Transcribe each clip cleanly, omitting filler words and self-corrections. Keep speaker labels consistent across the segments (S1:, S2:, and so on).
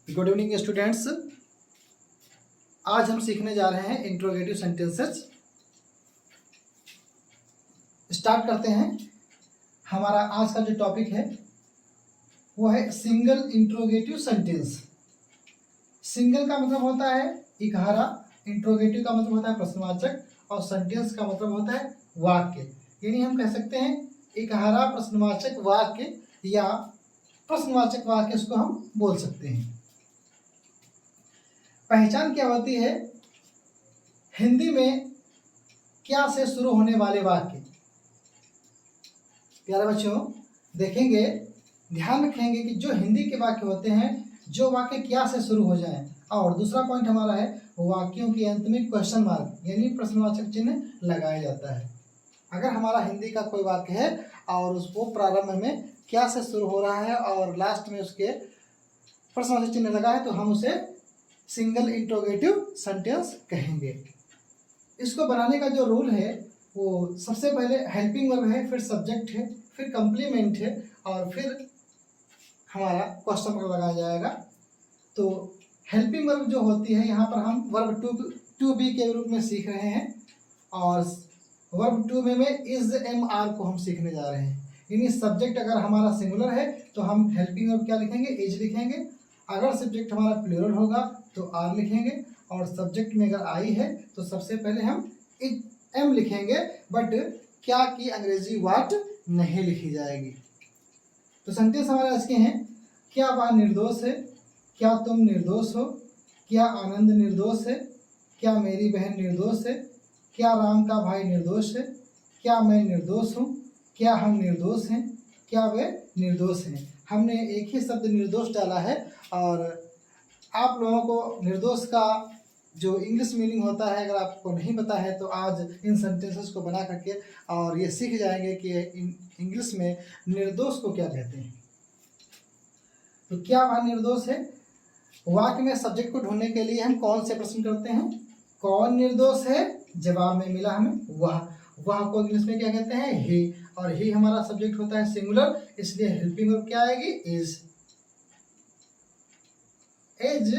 S1: Good evening students. आज हम सीखने जा रहे हैं इंट्रोगेटिव सेंटेंसेस। स्टार्ट करते हैं। हमारा आज का जो टॉपिक है वो है सिंगल इंट्रोगेटिव सेंटेंस। सिंगल का मतलब होता है इकहारा, इंट्रोगेटिव का मतलब होता है प्रश्नवाचक और सेंटेंस का मतलब होता है वाक्य। यानी हम कह सकते हैं इकहारा प्रश्नवाचक वाक्य या प्रश्नवाचक वाक्य, इसको हम बोल सकते हैं। पहचान क्या होती है? हिंदी में क्या से शुरू होने वाले वाक्य। प्यारे बच्चों देखेंगे, ध्यान रखेंगे कि जो हिंदी के वाक्य होते हैं, जो वाक्य क्या से शुरू हो जाएं। और दूसरा पॉइंट हमारा है वाक्यों के अंत में क्वेश्चन मार्क यानी प्रश्नवाचक चिन्ह लगाया जाता है। अगर हमारा हिंदी का कोई वाक्य है और उसको प्रारंभ में क्या से शुरू हो रहा है और लास्ट में उसके प्रश्नवाचक चिन्ह लगा है तो हम उसे सिंगल इंट्रोगेटिव सेंटेंस कहेंगे। इसको बनाने का जो रूल है वो सबसे पहले हेल्पिंग वर्ब है, फिर सब्जेक्ट है, फिर कंप्लीमेंट है और फिर हमारा क्वेश्चन मार्क लगाया जाएगा। तो हेल्पिंग वर्ब जो होती है, यहाँ पर हम वर्ब टू बी के रूप में सीख रहे हैं और वर्ब टू में इज एम आर को हम सीखने जा रहे हैं। यानी सब्जेक्ट अगर हमारा सिंगुलर है तो हम हेल्पिंग वर्ब क्या लिखेंगे? इज लिखेंगे। अगर सब्जेक्ट हमारा प्लूरल होगा तो आर लिखेंगे और सब्जेक्ट में अगर आई है तो सबसे पहले हम एम लिखेंगे, बट क्या की अंग्रेजी वाट नहीं लिखी जाएगी। तो सेंटेंस हमारा इसके हैं, क्या वह निर्दोष है? क्या तुम निर्दोष हो? क्या आनंद निर्दोष है? क्या मेरी बहन निर्दोष है? क्या राम का भाई निर्दोष है? क्या मैं निर्दोष हूँ? क्या हम निर्दोष हैं? क्या वे निर्दोष हैं? हमने एक ही शब्द निर्दोष डाला है और आप लोगों को निर्दोष का जो इंग्लिश मीनिंग होता है अगर आपको नहीं पता है तो आज इन सेंटेंसेस को बना करके और ये सीख जाएंगे कि इंग्लिश में निर्दोष को क्या कहते हैं। तो क्या वह निर्दोष है? वाक्य में सब्जेक्ट को ढूंढने के लिए हम कौन से प्रश्न करते हैं? कौन निर्दोष है? जवाब में मिला हमें वह। वह को इंग्लिश में क्या कहते हैं? ही। और ही हमारा सब्जेक्ट होता है सिंगुलर, इसलिए हेल्पिंग वर्ब क्या आएगी? इज। इज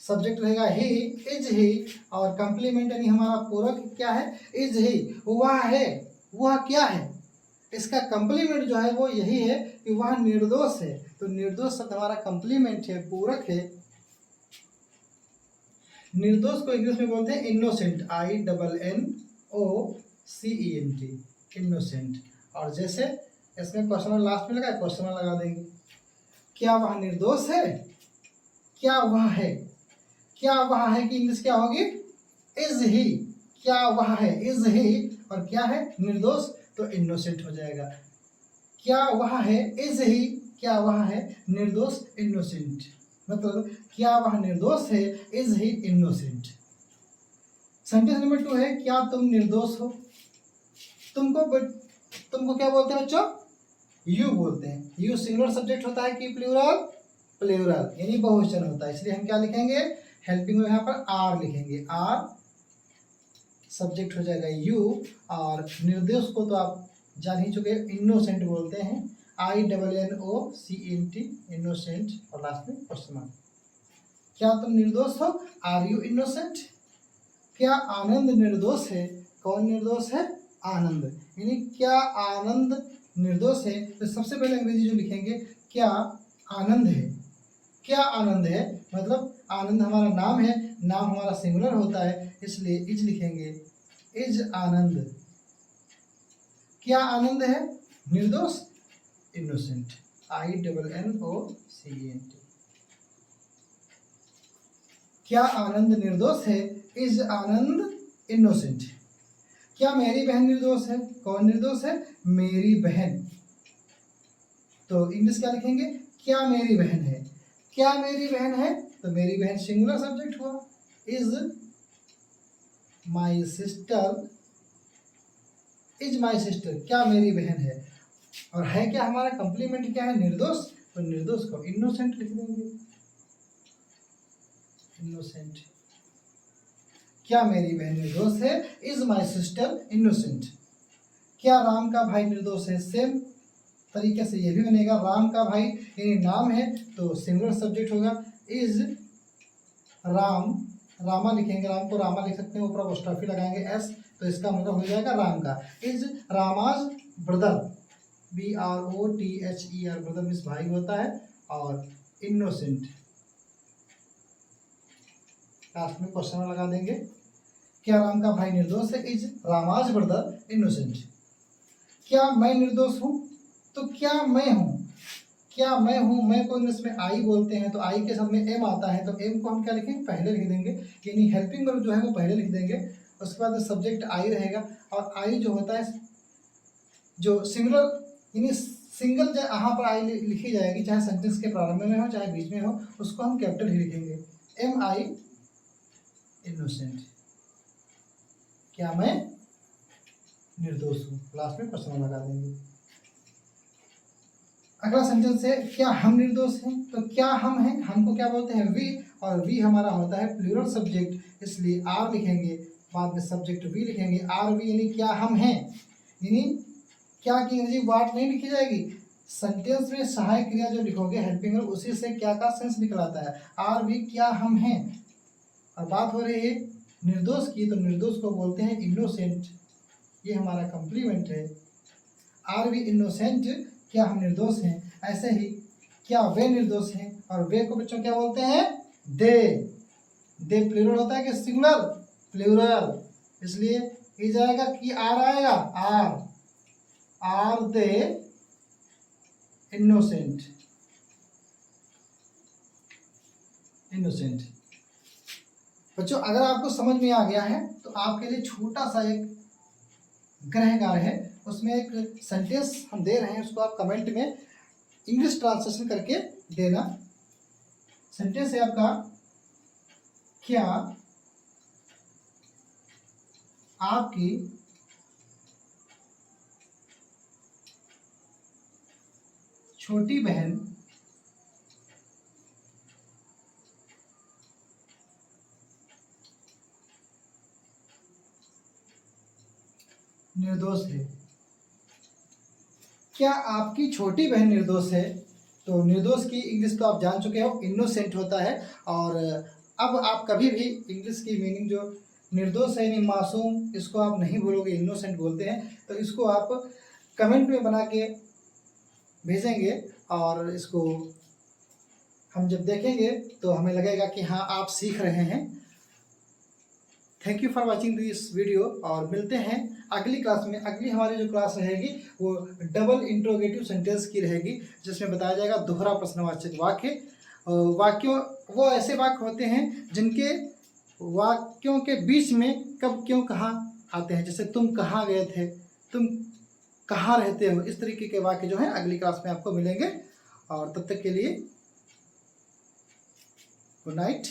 S1: सब्जेक्ट रहेगा ही, इज ही। और कंप्लीमेंट यानी हमारा पूरक क्या है? Is he. वह है, वह क्या है? इसका कंप्लीमेंट जो है वो यही है कि वह निर्दोष है। तो निर्दोष शब्द हमारा कंप्लीमेंट है, पूरक है। निर्दोष को इंग्लिश में बोलते हैं इनोसेंट, INNOCENT, इनोसेंट। और जैसे इसमें क्वेश्चन लास्ट में लगा, क्वेश्चन लगा देंगे। क्या वह निर्दोष है? क्या वह है? क्या वह है कि इंग्लिश क्या होगी? Is he. क्या वह है? Is he. और क्या है? निर्दोष, तो इनोसेंट हो जाएगा। क्या वह है? Is he. क्या वह है? निर्दोष, इनोसेंट। मतलब क्या वह निर्दोष है? Is he innocent. Sentence number 2 है, क्या तुम निर्दोष हो? तुमको क्या बोलते हैं बच्चों? यू बोलते हैं। यू सिंगुलर सब्जेक्ट होता है कि प्लूरल? प्लूरल यानी बहुवचन होता है, इसलिए हम क्या लिखेंगे? हेल्पिंग में यहाँ पर आर लिखेंगे। आर सब्जेक्ट हो जाएगा यू और निर्दोष को तो आप जान ही चुके, इनोसेंट बोलते हैं, INNOCENT, इनोसेंट। और लास्ट में क्वेश्चन मार्क। क्या तुम निर्दोष हो? Are you innocent? क्या आनंद निर्दोष है? कौन निर्दोष है? आनंद। यानी क्या आनंद निर्दोष है? तो सबसे पहले अंग्रेजी जो लिखेंगे, क्या आनंद है। क्या आनंद है मतलब आनंद हमारा नाम है, नाम हमारा सिंगुलर होता है, इसलिए इज लिखेंगे। इज आनंद। क्या आनंद है? निर्दोष, इनोसेंट, INNOCENT। क्या आनंद निर्दोष है? Is Anand innocent. क्या मेरी बहन निर्दोष है? कौन निर्दोष है? मेरी बहन। तो इंग्लिश क्या लिखेंगे? क्या मेरी बहन है। क्या मेरी बहन है? तो मेरी बहन सिंगुलर सब्जेक्ट हुआ। Is my sister. Is my sister. क्या मेरी बहन है। और है क्या हमारा कंप्लीमेंट क्या है? निर्दोष, तो निर्दोष को इनोसेंट लिख देंगे। इनोसेंट। क्या मेरी बहन निर्दोष है? Is my sister innocent. क्या राम का भाई निर्दोष है? सेम तरीके से ये भी बनेगा। राम का भाई यानी नाम है तो सिंगुलर सब्जेक्ट होगा, इज राम, रामा लिखेंगे, राम को रामा लिख सकते हैं, ऊपर अपोस्ट्रोफी लगाएंगे एस, तो इसका मतलब हो जाएगा राम का। Is Rama's brother, BROTHER, brother means भाई होता है, और इनोसेंट लास्ट में क्वेश्चन लगा देंगे। क्या राम का भाई निर्दोष है? Is Rama's brother innocent. क्या मैं निर्दोष हूँ? तो क्या मैं हूँ, क्या मैं हूँ, मैं को इंग्लिश में आई बोलते हैं, तो आई के साथ में एम आता है, तो एम को हम क्या लिखेंगे? पहले लिख देंगे, यानी हेल्पिंग वर्ब जो है वो पहले लिख देंगे। उसके बाद सब्जेक्ट आई रहेगा, और आई जो होता है जो सिंगुलर यानी सिंगल यहाँ पर आई लिखी जाएगी, चाहे सेंटेंस के प्रारंभ में हो चाहे बीच में हो, उसको हम कैपिटल ही लिखेंगे। एम आई इनोसेंट, क्या मैं निर्दोष हूँ, लास्ट में क्वेश्चन लगा देंगे। अगला सेंटेंस है क्या हम निर्दोष हैं? तो क्या हम हैं, हमको क्या बोलते हैं? वी, और वी हमारा होता है प्लूरल सब्जेक्ट, इसलिए आर लिखेंगे, बाद में सब्जेक्ट वी लिखेंगे। आर वी यानी क्या हम हैं, यानी क्या की अंग्रेजी वाट नहीं लिखी जाएगी, सेंटेंस में सहायक क्रिया जो लिखोगे हेल्पिंग वर्ब, उसी से क्या का सेंस निकल आता है। आर वी क्या हम हैं, और बात हो रही है निर्दोष की, तो निर्दोष को बोलते हैं इनोसेंट, ये हमारा कम्प्लीमेंट है। आर वी इनोसेंट, क्या हम निर्दोष हैं। ऐसे ही क्या वे निर्दोष हैं, और वे को बच्चों क्या बोलते हैं? दे। दे प्लूरल होता है कि सिंगुलर? प्लूरल, इसलिए ये जाएगा कि आर आएगा, आर दे इनोसेंट, इनोसेंट। बच्चों अगर आपको समझ में आ गया है तो आपके लिए छोटा सा एक ग्रह कार्य है, उसमें एक सेंटेंस हम दे रहे हैं, उसको आप कमेंट में इंग्लिश ट्रांसलेशन करके देना। सेंटेंस है आपका, क्या आपकी छोटी बहन निर्दोष है? क्या आपकी छोटी बहन निर्दोष है? तो निर्दोष की इंग्लिश तो आप जान चुके हो, इनोसेंट होता है। और अब आप कभी भी इंग्लिश की मीनिंग जो निर्दोष है यानी मासूम, इसको आप नहीं बोलोगे, इनोसेंट बोलते हैं। तो इसको आप कमेंट में बना के भेजेंगे, और इसको हम जब देखेंगे तो हमें लगेगा कि हाँ आप सीख रहे हैं। Thank you for watching this video, और मिलते हैं अगली क्लास में। अगली हमारी जो क्लास रहेगी वो डबल इंट्रोगेटिव सेंटेंस की रहेगी, जिसमें बताया जाएगा दोहरा प्रश्नवाचक वाक्य। वाक्यों, वो ऐसे वाक्य होते हैं जिनके वाक्यों के बीच में कब क्यों कहाँ आते हैं, जैसे तुम कहाँ गए थे, तुम कहाँ रहते हो, इस तरीके के वाक्य जो हैं अगली क्लास में आपको मिलेंगे। और तब तक के लिए गुड नाइट।